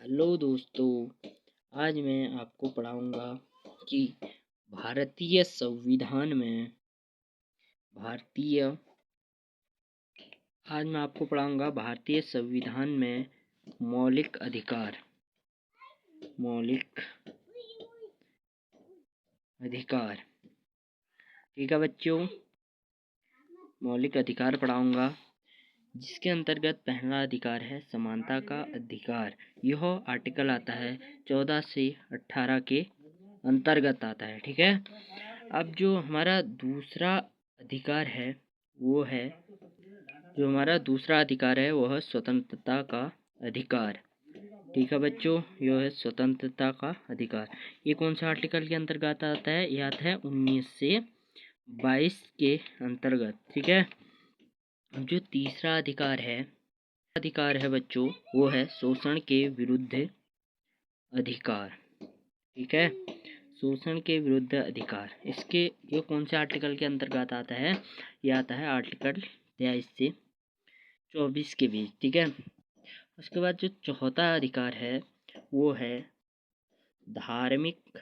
Hello दोस्तों, आज मैं आपको पढ़ाऊंगा कि भारतीय संविधान में भारतीय आज मैं आपको पढ़ाऊंगा भारतीय संविधान में मौलिक अधिकार मौलिक अधिकार। ठीक है बच्चों, मौलिक अधिकार पढ़ाऊंगा, जिसके अंतर्गत पहला अधिकार है समानता का अधिकार। यह आर्टिकल आता है 14 से 18 के अंतर्गत आता है। ठीक है। अब जो हमारा दूसरा अधिकार है वो है वह स्वतंत्रता का अधिकार। ठीक है बच्चों, यह है स्वतंत्रता का अधिकार। ये कौन सा आर्टिकल के अंतर्गत आता है? यह आता है 19 से 22 के अंतर्गत। ठीक है। अब जो तीसरा अधिकार है बच्चों, वो है शोषण के विरुद्ध अधिकार। ठीक है, शोषण के विरुद्ध अधिकार। इसके ये कौन से आर्टिकल के अंतर्गत आता है? यह आता है आर्टिकल 23 से 24 के बीच। ठीक है। उसके बाद जो चौथा अधिकार है वो है धार्मिक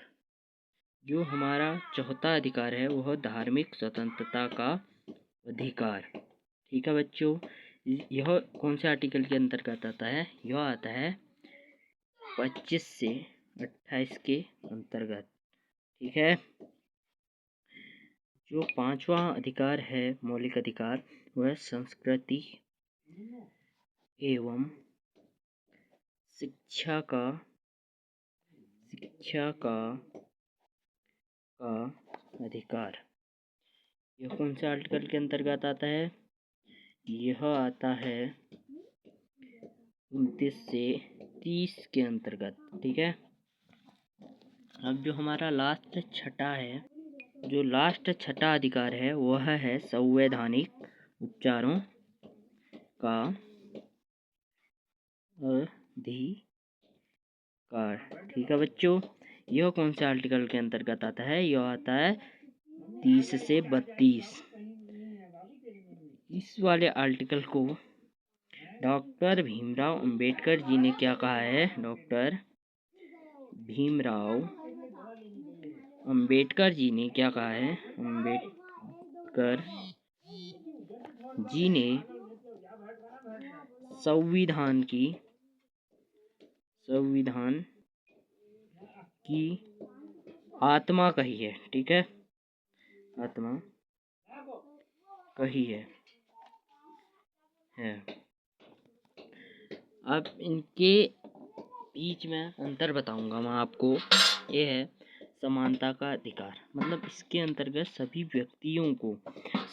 जो हमारा चौथा अधिकार है वह धार्मिक स्वतंत्रता का अधिकार। ठीक है बच्चों, यह कौन से आर्टिकल के अंतर्गत आता है? यह आता है 25 से 28 के अंतर्गत। ठीक है। जो पांचवा अधिकार है मौलिक अधिकार, वह संस्कृति एवं शिक्षा का अधिकार। यह कौन से आर्टिकल के अंतर्गत आता है? यह आता है 29 से 30 के अंतर्गत। ठीक है। अब जो हमारा छठा अधिकार है वह है संवैधानिक उपचारों का अधिकार। ठीक है बच्चों, यह कौन से आर्टिकल के अंतर्गत आता है? यह आता है 30 से 32। इस वाले आर्टिकल को डॉक्टर भीमराव अंबेडकर जी ने क्या कहा है? डॉक्टर भीमराव अंबेडकर जी ने क्या कहा है? अंबेडकर जी ने संविधान की आत्मा कही है। ठीक है, आत्मा कही है। अब इनके बीच में अंतर बताऊंगा मैं आपको। ये है समानता का अधिकार, मतलब इसके अंतर्गत सभी व्यक्तियों को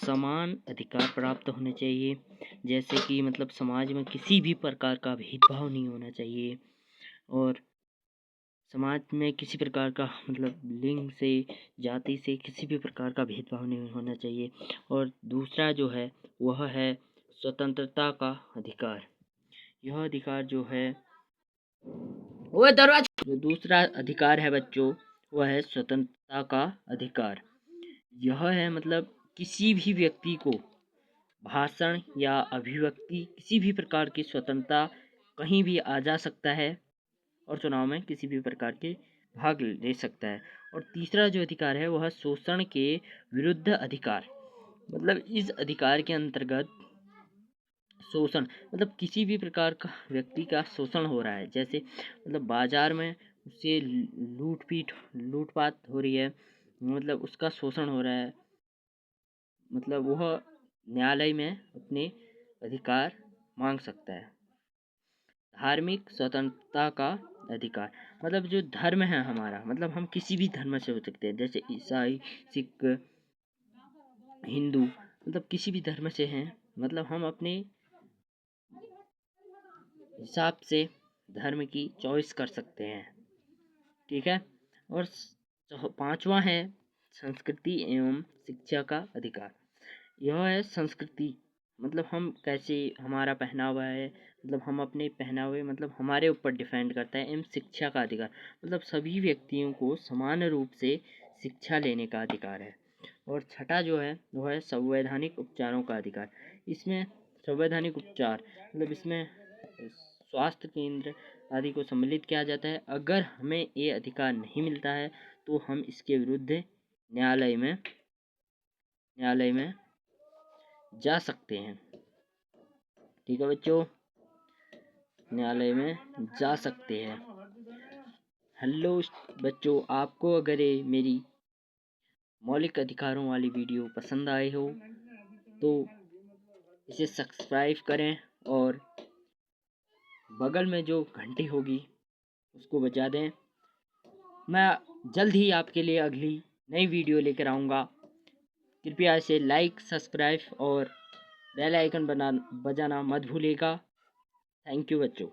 समान अधिकार प्राप्त होने चाहिए। जैसे कि मतलब समाज में किसी भी प्रकार का भेदभाव नहीं होना चाहिए, और समाज में किसी प्रकार का मतलब लिंग से, जाति से किसी भी प्रकार का भेदभाव नहीं होना चाहिए। और दूसरा जो है वह है स्वतंत्रता का अधिकार। यह अधिकार जो है जो दूसरा अधिकार है बच्चों, वह है स्वतंत्रता का अधिकार। यह है मतलब किसी भी व्यक्ति को भाषण या अभिव्यक्ति किसी भी प्रकार की स्वतंत्रता कहीं भी आ जा सकता है, और चुनाव में किसी भी प्रकार के भाग ले सकता है। और तीसरा जो अधिकार है वह शोषण के विरुद्ध अधिकार। मतलब इस अधिकार के अंतर्गत शोषण मतलब किसी भी प्रकार का व्यक्ति का शोषण हो रहा है, जैसे मतलब बाजार में उससे लूटपाट हो रही है, मतलब उसका शोषण हो रहा है, मतलब वह न्यायालय में अपने अधिकार मांग सकता है। धार्मिक स्वतंत्रता का अधिकार, मतलब जो धर्म है हमारा, मतलब हम किसी भी धर्म से हो सकते हैं, जैसे ईसाई, सिख, हिंदू, मतलब किसी भी धर्म से हैं, मतलब हम अपने हिसाब से धर्म की चॉइस कर सकते हैं। ठीक है। और पांचवा है संस्कृति एवं शिक्षा का अधिकार। यह है संस्कृति, मतलब हम कैसे हमारा पहनावा है, मतलब हम अपने पहनावे मतलब हमारे ऊपर डिपेंड करता है। एवं शिक्षा का अधिकार, मतलब सभी व्यक्तियों को समान रूप से शिक्षा लेने का अधिकार है। और छठा जो है वह है संवैधानिक उपचारों का अधिकार। इसमें संवैधानिक उपचार मतलब इसमें स्वास्थ्य केंद्र आदि को सम्मिलित किया जाता है। अगर हमें ये अधिकार नहीं मिलता है तो हम इसके विरुद्ध न्यायालय में जा सकते हैं। ठीक है बच्चों, न्यायालय में जा सकते हैं। हेलो बच्चों, आपको अगर ये मेरी मौलिक अधिकारों वाली वीडियो पसंद आए हो तो इसे सब्सक्राइब करें और बगल में जो घंटी होगी उसको बजा दें। मैं जल्द ही आपके लिए अगली नई वीडियो लेकर आऊँगा। कृपया इसे लाइक, सब्सक्राइब और बेल आइकन बजाना मत भूलिएगा। थैंक यू बच्चों।